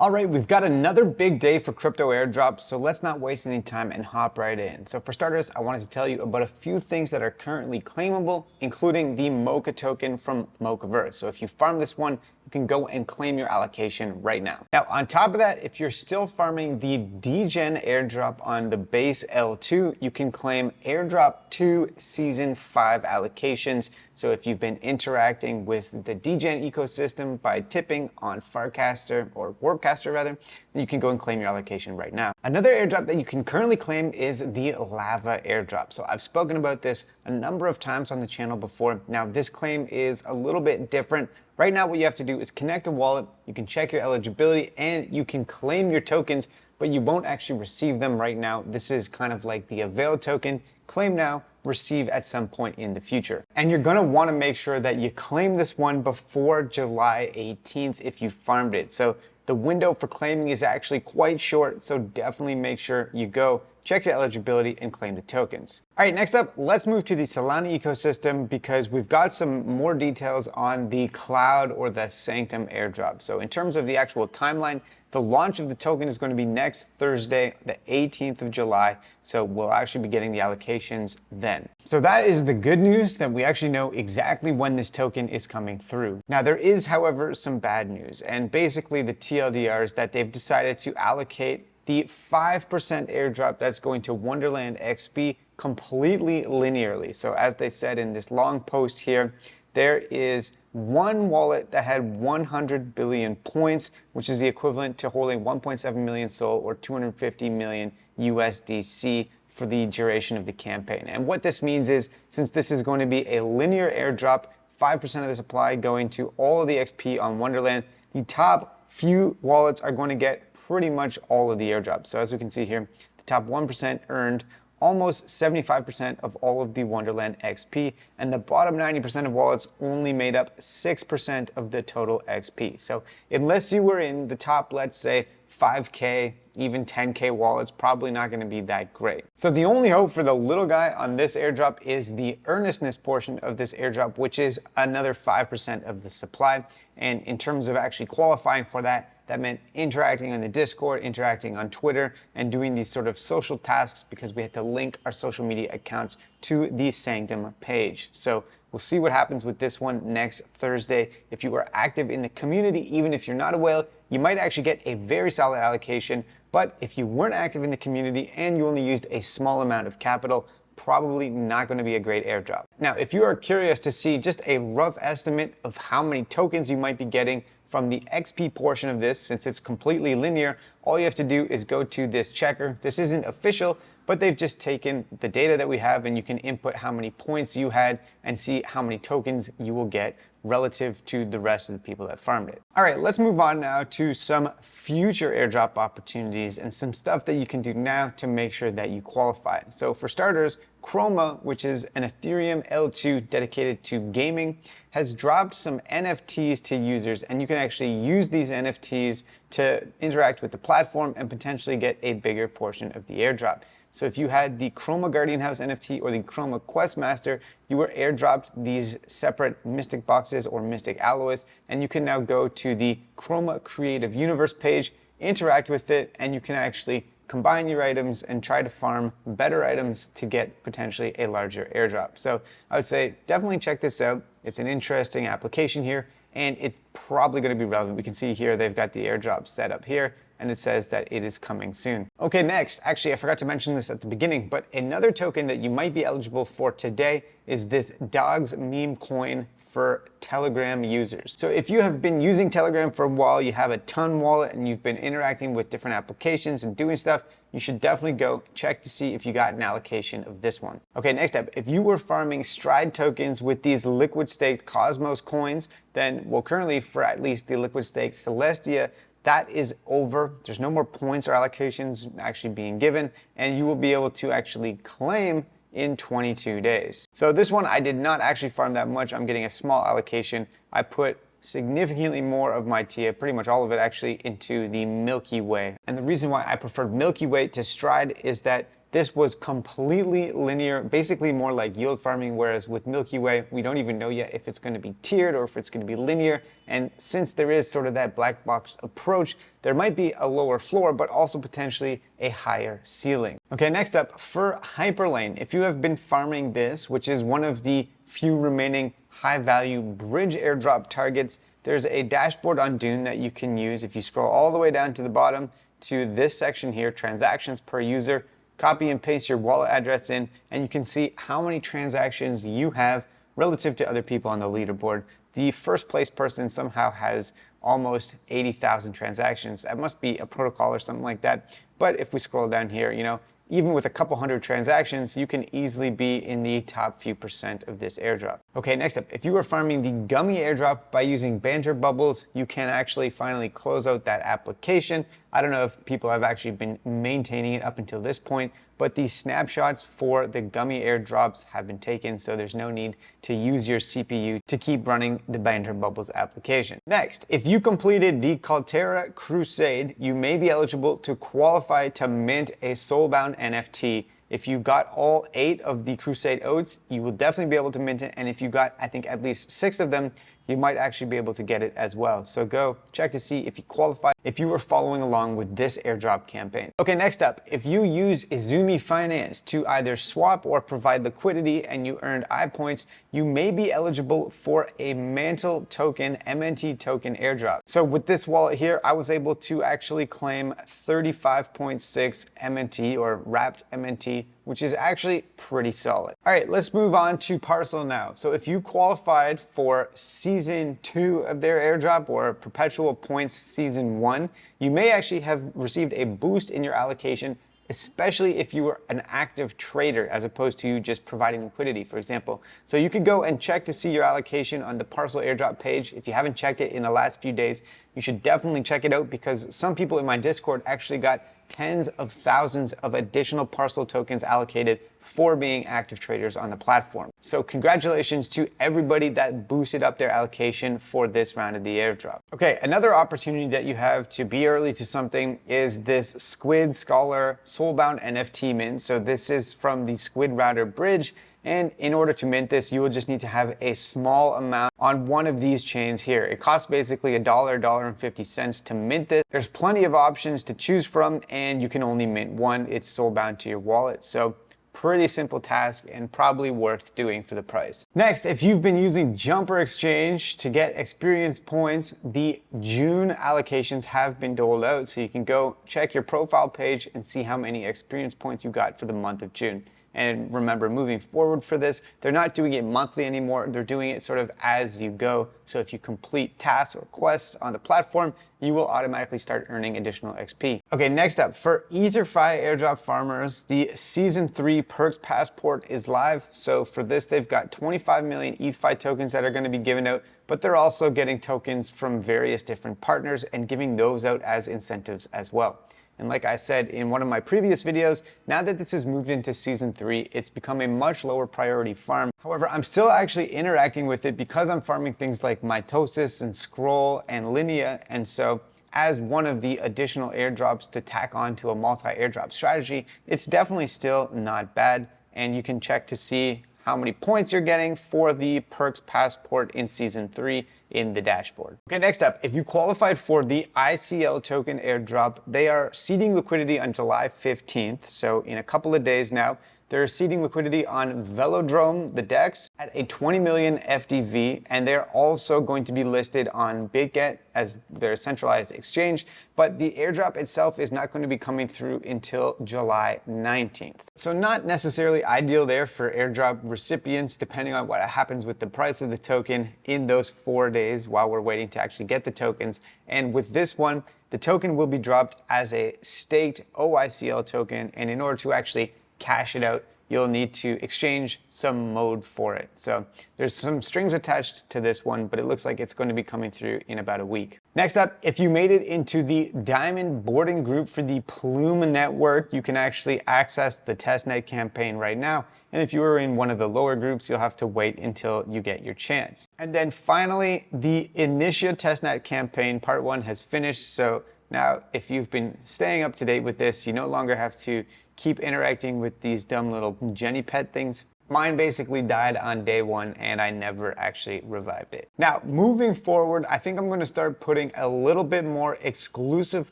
All right, we've got another big day for crypto airdrops, so let's not waste any time and hop right in. So for starters, I wanted to tell you about a few things that are currently claimable, including the Mocha token from Mochaverse. So if you farm this one, you can go and claim your allocation right now. Now, on top of that, if you're still farming the degen airdrop on the base L2, you can claim airdrop 2 season 5 allocations. So if you've been interacting with the degen ecosystem by tipping on Farcaster or Warpcaster rather, then you can go and claim your allocation right now. Another airdrop that you can currently claim is the Lava airdrop. So I've spoken about this a number of times on the channel before. Now this claim is a little bit different. Right now what you have to do is connect a wallet, you can check your eligibility, and you can claim your tokens, but you won't actually receive them right now. This is kind of like the Avail token, claim now, receive at some point in the future. And you're gonna wanna make sure that you claim this one before July 18th if you farmed it. So the window for claiming is actually quite short, so definitely make sure you go check your eligibility and claim the tokens. All right, next up, let's move to the Solana ecosystem because we've got some more details on the Cloud or the Sanctum airdrop. So in terms of the actual timeline, the launch of the token is going to be next Thursday, the 18th of July. So we'll actually be getting the allocations then. So that is the good news, that we actually know exactly when this token is coming through. Now there is, however, some bad news. And basically the TLDR is that they've decided to allocate the 5% airdrop that's going to Wonderland XP completely linearly. So as they said in this long post here, there is one wallet that had 100 billion points, which is the equivalent to holding 1.7 million SOL or 250 million USDC for the duration of the campaign. And what this means is, since this is going to be a linear airdrop, 5% of the supply going to all of the XP on Wonderland, the top few wallets are going to get pretty much all of the airdrops. So as we can see here, the top 1% earned almost 75% of all of the Wonderland XP, and the bottom 90% of wallets only made up 6% of the total XP. So unless you were in the top, let's say 5K, even 10K wallets, probably not going to be that great. So the only hope for the little guy on this airdrop is the earnestness portion of this airdrop, which is another 5% of the supply. And in terms of actually qualifying for that, that meant interacting on the Discord, interacting on Twitter, and doing these sort of social tasks because we had to link our social media accounts to the Sanctum page. So we'll see what happens with this one next Thursday. If you are active in the community, even if you're not a whale, you might actually get a very solid allocation. But if you weren't active in the community and you only used a small amount of capital, probably not going to be a great airdrop. Now, if you are curious to see just a rough estimate of how many tokens you might be getting from the XP portion of this, since it's completely linear, all you have to do is go to this checker. This isn't official, but they've just taken the data that we have and you can input how many points you had and see how many tokens you will get relative to the rest of the people that farmed it. All right, let's move on now to some future airdrop opportunities and some stuff that you can do now to make sure that you qualify. So for starters, Chroma, which is an Ethereum L2 dedicated to gaming, has dropped some NFTs to users, and you can actually use these NFTs to interact with the platform and potentially get a bigger portion of the airdrop. So if you had the Chroma Guardian House NFT or the Chroma Questmaster, you were airdropped these separate Mystic boxes or Mystic Alloys, and you can now go to the Chroma Creative Universe page, interact with it, and you can actually combine your items and try to farm better items to get potentially a larger airdrop. So I would say definitely check this out. It's an interesting application here, and it's probably going to be relevant. We can see here they've got the airdrop set up here, and it says that it is coming soon. Okay, next, actually I forgot to mention this at the beginning, but another token that you might be eligible for today is this Dogs meme coin for Telegram users. So if you have been using Telegram for a while, you have a ton wallet and you've been interacting with different applications and doing stuff, you should definitely go check to see if you got an allocation of this one. Okay, next up, if you were farming Stride tokens with these liquid staked Cosmos coins, then, well, currently for at least the liquid staked Celestia, that is over. There's no more points or allocations actually being given, and you will be able to actually claim in 22 days. So this one, I did not actually farm that much. I'm getting a small allocation. I put significantly more of my TIA, pretty much all of it actually, into the Milky Way. And the reason why I preferred Milky Way to Stride is that this was completely linear, basically more like yield farming, whereas with Milky Way, we don't even know yet if it's going to be tiered or if it's going to be linear. And since there is sort of that black box approach, there might be a lower floor, but also potentially a higher ceiling. Okay, next up, for Hyperlane, if you have been farming this, which is one of the few remaining high value bridge airdrop targets, there's a dashboard on Dune that you can use. If you scroll all the way down to the bottom to this section here, transactions per user, copy and paste your wallet address in, and you can see how many transactions you have relative to other people on the leaderboard. The first place person somehow has almost 80,000 transactions. That must be a protocol or something like that. But if we scroll down here, even with a couple hundred transactions, you can easily be in the top few percent of this airdrop. Okay, next up, if you are farming the gummy airdrop by using banter bubbles, you can actually finally close out that application. I don't know if people have actually been maintaining it up until this point, but these snapshots for the gummy airdrops have been taken, so there's no need to use your CPU to keep running the banter bubbles application. Next, if you completed the Kaltera Crusade, you may be eligible to qualify to mint a soulbound NFT. If you got all 8 of the Crusade oats, you will definitely be able to mint it, and if you got, I think, at least 6 of them, you might actually be able to get it as well. So go check to see if you qualify, if you were following along with this airdrop campaign. Okay, next up, if you use Izumi Finance to either swap or provide liquidity and you earned iPoints, you may be eligible for a Mantle token, MNT token airdrop. So with this wallet here, I was able to actually claim 35.6 MNT or wrapped MNT, which is actually pretty solid. All right, let's move on to Parcel now. So if you qualified for season 2 of their airdrop or perpetual points season 1, you may actually have received a boost in your allocation, especially if you were an active trader as opposed to you just providing liquidity, for example. So you could go and check to see your allocation on the Parcel airdrop page. If you haven't checked it in the last few days, you should definitely check it out because some people in my Discord actually got tens of thousands of additional Parcel tokens allocated for being active traders on the platform. So congratulations to everybody that boosted up their allocation for this round of the airdrop. Okay, another opportunity that you have to be early to something is this Squid Scholar Soulbound NFT mint. So this is from the Squid Router bridge. And in order to mint this, you will just need to have a small amount on one of these chains here. It costs basically $1.50 to mint this. There's plenty of options to choose from, and you can only mint one. It's soulbound to your wallet. So pretty simple task and probably worth doing for the price. Next, if you've been using Jumper Exchange to get experience points, the June allocations have been doled out. So you can go check your profile page and see how many experience points you got for the month of June. And remember, moving forward for this, they're not doing it monthly anymore. They're doing it sort of as you go. So if you complete tasks or quests on the platform, you will automatically start earning additional XP. Okay, next up, for EtherFi airdrop farmers, the Season 3 Perks Passport is live. So for this, they've got 25 million ETHFi tokens that are going to be given out, but they're also getting tokens from various different partners and giving those out as incentives as well. And like I said in one of my previous videos, now that this has moved into Season 3, it's become a much lower priority farm. However, I'm still actually interacting with it because I'm farming things like Mitosis and Scroll and Linea. And so as one of the additional airdrops to tack on to a multi-airdrop strategy, it's definitely still not bad. And you can check to see how many points you're getting for the Perks Passport in Season 3 in the dashboard. Okay, next up, if you qualified for the ICL token airdrop, they are seeding liquidity on July 15th. So in a couple of days now, they're seeding liquidity on Velodrome, the DEX, at a 20 million FDV, and they're also going to be listed on BitGet as their centralized exchange, but the airdrop itself is not going to be coming through until July 19th. So not necessarily ideal there for airdrop recipients, depending on what happens with the price of the token in those 4 days while we're waiting to actually get the tokens. And with this one, the token will be dropped as a staked OICL token, and in order to actually cash it out, you'll need to exchange some mode for it. So there's some strings attached to this one, but it looks like it's going to be coming through in about a week. Next up, if you made it into the Diamond boarding group for the Plume network, you can actually access the testnet campaign right now. And if you were in one of the lower groups, you'll have to wait until you get your chance. And then finally, the Initia testnet campaign part 1 has finished. So Now, if you've been staying up to date with this, you no longer have to keep interacting with these dumb little Jenny pet things. Mine basically died on day one and I never actually revived it. Now, moving forward, I think I'm going to start putting a little bit more exclusive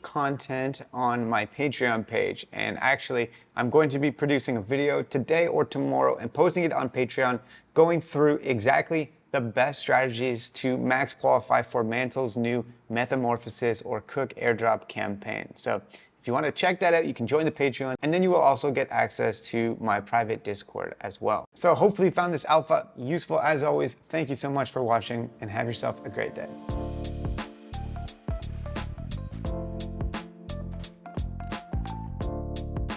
content on my Patreon page. And actually, I'm going to be producing a video today or tomorrow and posting it on Patreon, going through exactly the best strategies to max qualify for Mantle's new Metamorphosis or Cook airdrop campaign. So if you want to check that out, you can join the Patreon, and then you will also get access to my private Discord as well. So hopefully you found this alpha useful. As always, thank you so much for watching and have yourself a great day.